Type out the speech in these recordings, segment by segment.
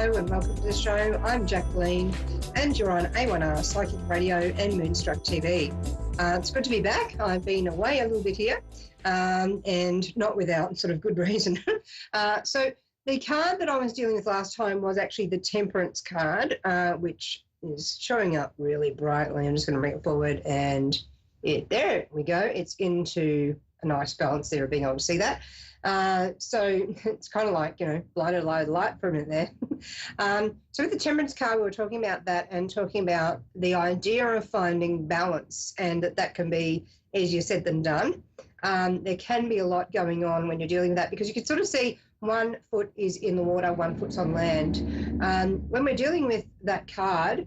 Hello and welcome to the show. I'm Jacquelene and you're on A1R Psychic Radio and Moonstruck TV. It's good to be back. I've been away a little bit here and not without sort of good reason. So the card that I was dealing with last time was actually the Temperance card, which is showing up really brightly. I'm just going to bring it forward and there we go. It's into a nice balance there of being able to see that. So it's kind of like, blinded by the light for a minute there. So with the Temperance card, we were talking about that and talking about the idea of finding balance, and that can be easier said than done. There can be a lot going on when you're dealing with that, because you can sort of see one foot is in the water, one foot's on land. When we're dealing with that card,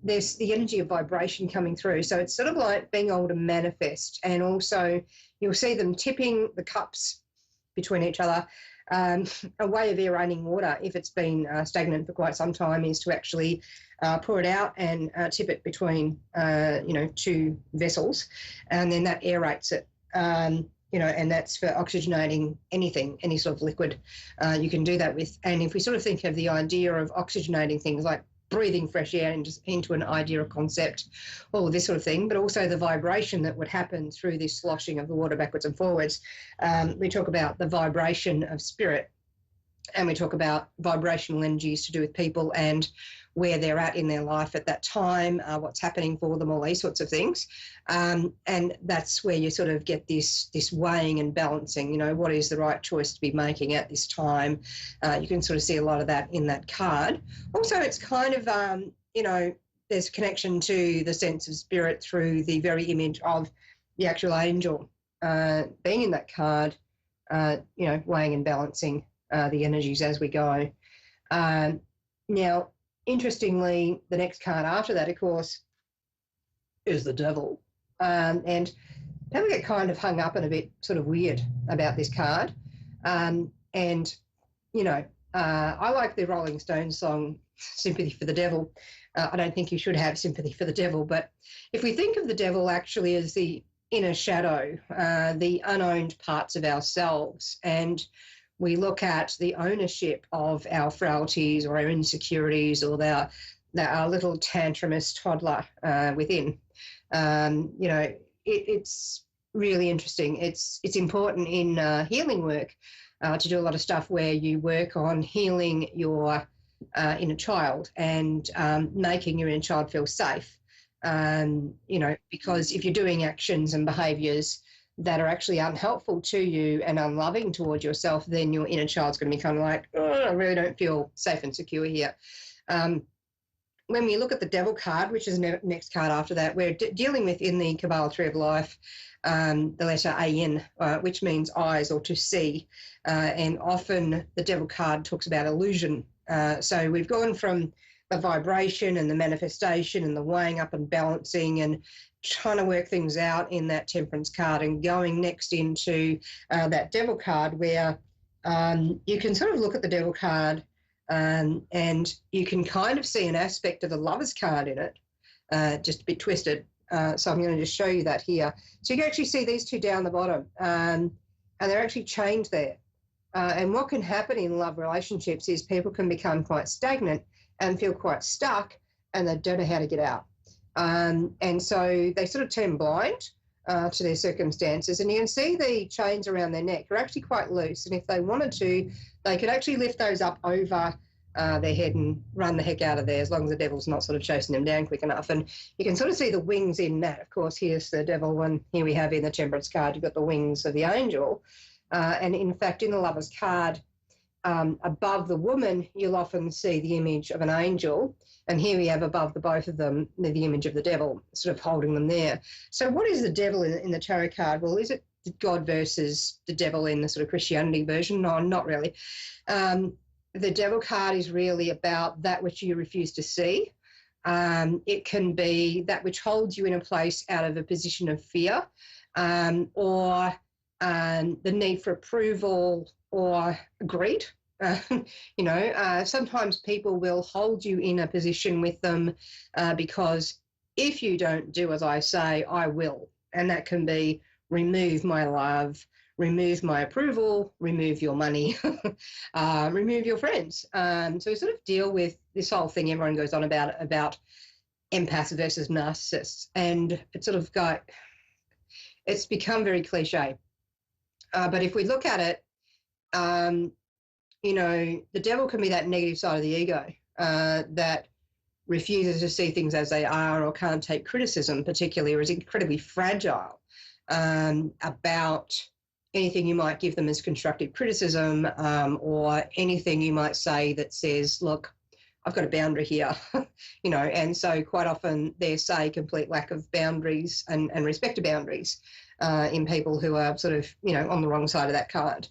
there's the energy of vibration coming through. So it's sort of like being able to manifest, and also you'll see them tipping the cups between each other. A way of aerating water, if it's been stagnant for quite some time, is to actually pour it out and tip it between, two vessels, and then that aerates it. And that's for oxygenating anything, any sort of liquid. You can do that with, and if we sort of think of the idea of oxygenating things like breathing fresh air and just into an idea or concept, all of this sort of thing, but also the vibration that would happen through this sloshing of the water backwards and forwards. We talk about the vibration of spirit, and we talk about vibrational energies to do with people and where they're at in their life at that time, what's happening for them, all these sorts of things. And that's where you sort of get this weighing and balancing, what is the right choice to be making at this time. You can sort of see a lot of that in that card. Also, it's kind of, there's a connection to the sense of spirit through the very image of the actual angel being in that card, weighing and balancing the energies as we go. Now, interestingly, the next card after that, of course, is the devil. And people get kind of hung up and a bit sort of weird about this card. I like the Rolling Stones song, Sympathy for the Devil. I don't think you should have sympathy for the devil, but if we think of the devil actually as the inner shadow, the unowned parts of ourselves, and we look at the ownership of our frailties or our insecurities or our little tantrumous toddler within. It's really interesting. It's important in healing work to do a lot of stuff where you work on healing your inner child and making your inner child feel safe. Because if you're doing actions and behaviours that are actually unhelpful to you and unloving towards yourself, then your inner child's going to be kind of like, I really don't feel safe and secure here. When we look at the devil card, which is the next card after that, we're dealing with, in the Kabbalah Tree of Life, the letter Ayin, which means eyes or to see. And often the devil card talks about illusion. So we've gone from the vibration and the manifestation and the weighing up and balancing and trying to work things out in that Temperance card, and going next into that devil card, where you can sort of look at the devil card and you can kind of see an aspect of the Lover's card in it, just a bit twisted. So I'm going to just show you that here. So you can actually see these two down the bottom, and they're actually chained there. And what can happen in love relationships is people can become quite stagnant and feel quite stuck, and they don't know how to get out. And so they sort of turn blind to their circumstances, and you can see the chains around their neck are actually quite loose, and if they wanted to, they could actually lift those up over their head and run the heck out of there, as long as the devil's not sort of chasing them down quick enough. And you can sort of see the wings in that. Of course, here's the devil, and here we have in the Temperance card, you've got the wings of the angel. And in fact, in the Lover's card, above the woman, you'll often see the image of an angel. And here we have above the both of them the image of the devil, sort of holding them there. So what is the devil in the tarot card? Well, is it God versus the devil in the sort of Christianity version? No, not really. The devil card is really about that which you refuse to see. It can be that which holds you in a place out of a position of fear, or the need for approval or greed. Sometimes people will hold you in a position with them because if you don't do as I say, I will. And that can be remove my love, remove my approval, remove your money, remove your friends. So we sort of deal with this whole thing everyone goes on about empaths versus narcissists. And it's become very cliche. But if we look at it, the devil can be that negative side of the ego that refuses to see things as they are or can't take criticism particularly, or is incredibly fragile about anything you might give them as constructive criticism or anything you might say that says, look, I've got a boundary here, and so quite often there's a complete lack of boundaries and respect to boundaries in people who are sort of, on the wrong side of that card.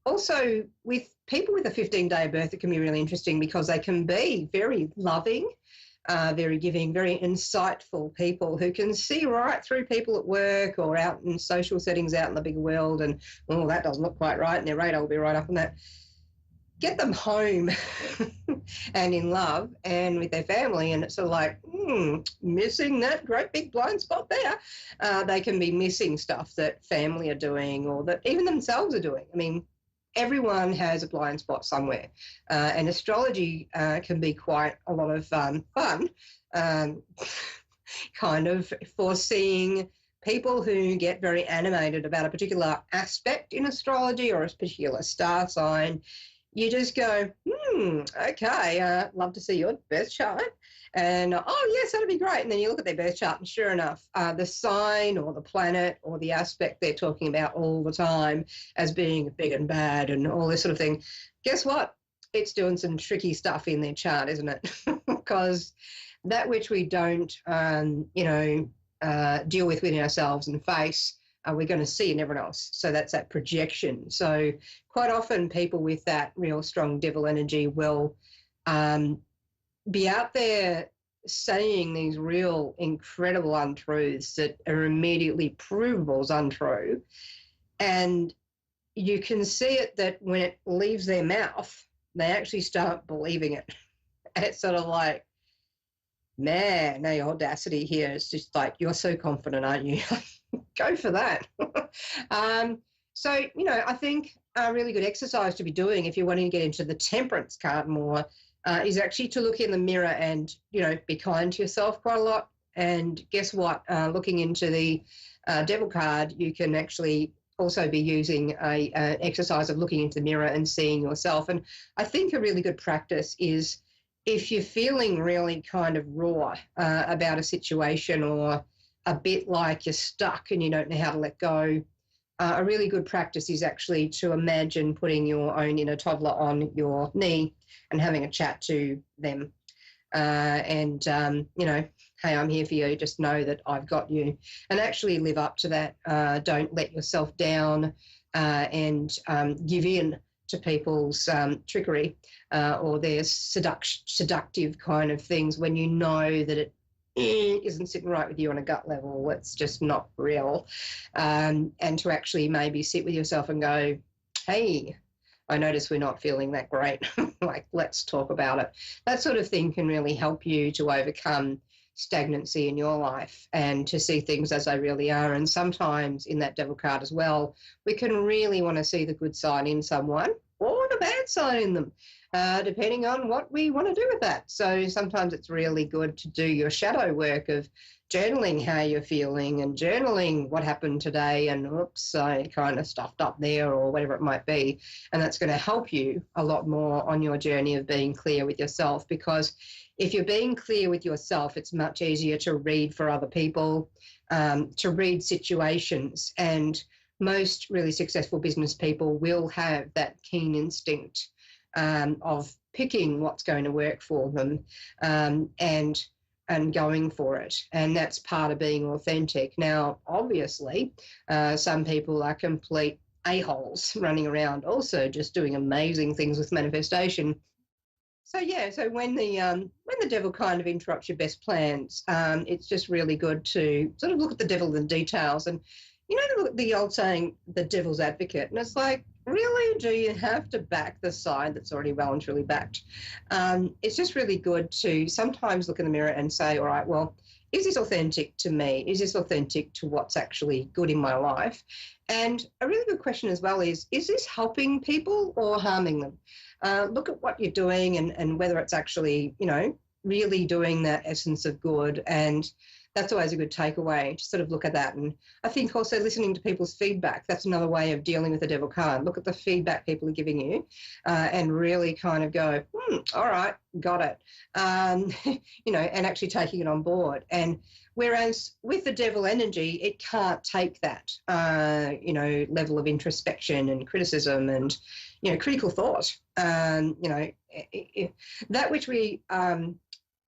Also, with people with a 15-day birth, it can be really interesting because they can be very loving, very giving, very insightful people who can see right through people at work or out in social settings out in the big world and, that doesn't look quite right, and their radar will be right up on that. Get them home and in love and with their family, and it's sort of like, missing that great big blind spot there. They can be missing stuff that family are doing or that even themselves are doing. I mean, everyone has a blind spot somewhere, and astrology can be quite a lot of fun, kind of foreseeing people who get very animated about a particular aspect in astrology or a particular star sign. You just go, okay, love to see your birth chart. And, yes, that'd be great. And then you look at their birth chart and sure enough, the sign or the planet or the aspect they're talking about all the time as being big and bad and all this sort of thing, guess what? It's doing some tricky stuff in their chart, isn't it? Because that which we don't, deal with within ourselves and face, we're going to see in everyone else. So that's that projection. So quite often people with that real strong devil energy will be out there saying these real incredible untruths that are immediately provable as untrue. And you can see it that when it leaves their mouth, they actually start believing it. And it's sort of like, man, no, your audacity here is just like, you're so confident, aren't you? Go for that. So, I think a really good exercise to be doing if you're wanting to get into the Temperance card more is actually to look in the mirror and, be kind to yourself quite a lot. And guess what? Looking into the Devil card, you can actually also be using an exercise of looking into the mirror and seeing yourself. And I think a really good practice is if you're feeling really kind of raw about a situation or a bit like you're stuck and you don't know how to let go, a really good practice is actually to imagine putting your own inner toddler on your knee and having a chat to them. Hey, I'm here for you. Just know that I've got you. And actually live up to that. Don't let yourself down and give in to people's trickery or their seductive kind of things when you know that it isn't sitting right with you on a gut level. It's just not real. And to actually maybe sit with yourself and go, hey, I notice we're not feeling that great. Like, let's talk about it. That sort of thing can really help you to overcome stagnancy in your life and to see things as they really are. And sometimes in that Devil card as well, we can really want to see the good side in someone or the bad side in them, depending on what we want to do with that. So sometimes it's really good to do your shadow work of journaling how you're feeling and journaling what happened today and oops, I kind of stuffed up there or whatever it might be. And that's going to help you a lot more on your journey of being clear with yourself, because if you're being clear with yourself, it's much easier to read for other people, to read situations. And most really successful business people will have that keen instinct of picking what's going to work for them and going for it. And that's part of being authentic. Now, obviously, some people are complete a-holes running around also just doing amazing things with manifestation. So when the devil kind of interrupts your best plans, it's just really good to sort of look at the devil in the details. And the old saying, the devil's advocate, and it's like, really, do you have to back the side that's already well and truly backed? It's just really good to sometimes look in the mirror and say, all right, well, is this authentic to me? Is this authentic to what's actually good in my life? And a really good question as well is this helping people or harming them? Look at what you're doing and whether it's actually, really doing that essence of good. And that's always a good takeaway to sort of look at that. And I think also listening to people's feedback, that's another way of dealing with the devil card. Look at the feedback people are giving you and really kind of go, all right, got it. And actually taking it on board. And whereas with the devil energy, it can't take that, level of introspection and criticism and, critical thought. That which we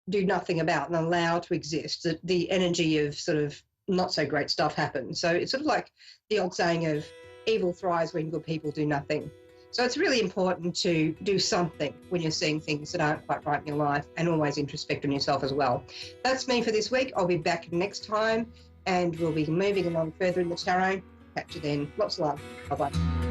do nothing about and allow to exist, the energy of sort of not so great stuff happens. So it's sort of like the old saying of evil thrives when good people do nothing. So it's really important to do something when you're seeing things that aren't quite right in your life, and always introspect on yourself as well. That's me for this week. I'll be back next time and we'll be moving along further in the tarot. Catch you then. Lots of love. Bye-bye.